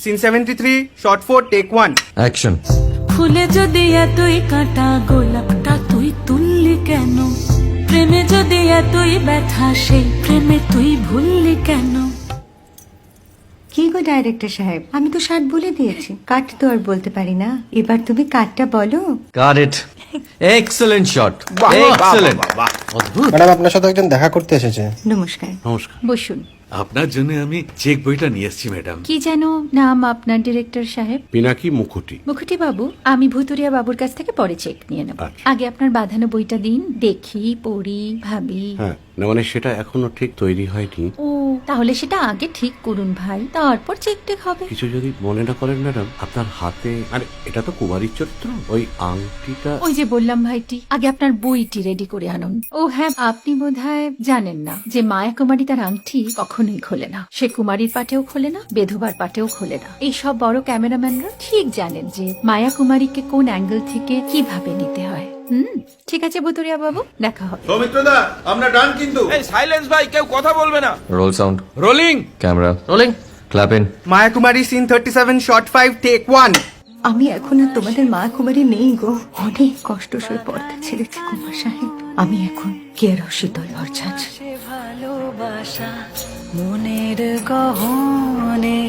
Scene 73 short 4 take 1 action. ফুলে যদি এতই কাঁটা গোলাপটা তুই তুললি কেন? প্রেমে যদি এতই ব্যথা সেই প্রেমে তুই ভুললি কেন? কি গো ডাইরেক্টর সাহেব, আমি তো 60 বলে দিয়েছি, কাট তো আর বলতে পারি না, এবার তুমি কাটটা বলো। Got it. Excellent shot, excellent. অদ্ভুত। ম্যাডাম আপনার সাথে একজন দেখা করতে এসেছে। নমস্কার, নমস্কার। বসুন। আপনার জন্য আমি চেক বইটা নিয়ে এসেছি ম্যাডাম। কি যেন নাম আপনার ডিরেক্টর সাহেব? পিনাকি মুখোটি। মুখুটি বাবু, আমি ভুতুরিয়া বাবুর কাছ থেকে পরে চেক নিয়ে নেব। আচ্ছা। আগে আপনার বাঁধানো বইটা দিন, দেখি, পড়ি, ভাবি। হ্যাঁ, না মানে সেটা এখনো ঠিক তৈরি হয়নি। ও, তাহলে সেটা আগে ঠিক করুন ভাই, তারপর চেক টেক হবে। কিছু যদি মনে না করেন ম্যাডাম, আপনার হাতে, আরে এটা তো কুমারীর চরিত্র, ওই আংটিটা। ওই যে বললাম ভাইটি, আগে আপনার বইটি রেডি করে আনুন। ও হ্যাঁ, আপনি বোধহয় জানেন না যে মায়া কুমারী তার আংটি কখনোই খোলে না। সে কুমারীর পাটেও খোলে না, বেধবার পাটেও খোলে না। এই সব বড় ক্যামেরাম্যানরা ঠিক জানেন যে মায়া কুমারীকে কোন অ্যাঙ্গেল থেকে কিভাবে নিতে হয়। ঠিক আছে ভুতুরিয়া বাবু, দেখা হবে। সৌমিত্রদা, আমরা ডান কিন্তু। এই সাইলেন্স ভাই, কেউ কথা বলবে না। Roll sound, rolling. Camera rolling, clap in. Maya Kumari scene 37 shot 5 take 1। আমি এখন আর তোমাদের মা কুমারী নেই গো, অনেক কষ্ট সয়ে পর্দা ছেড়েছি কুমার সাহেব। আমি এখন কেরো শীতল ভরছাছ। ভালোবাসা মনের গহনে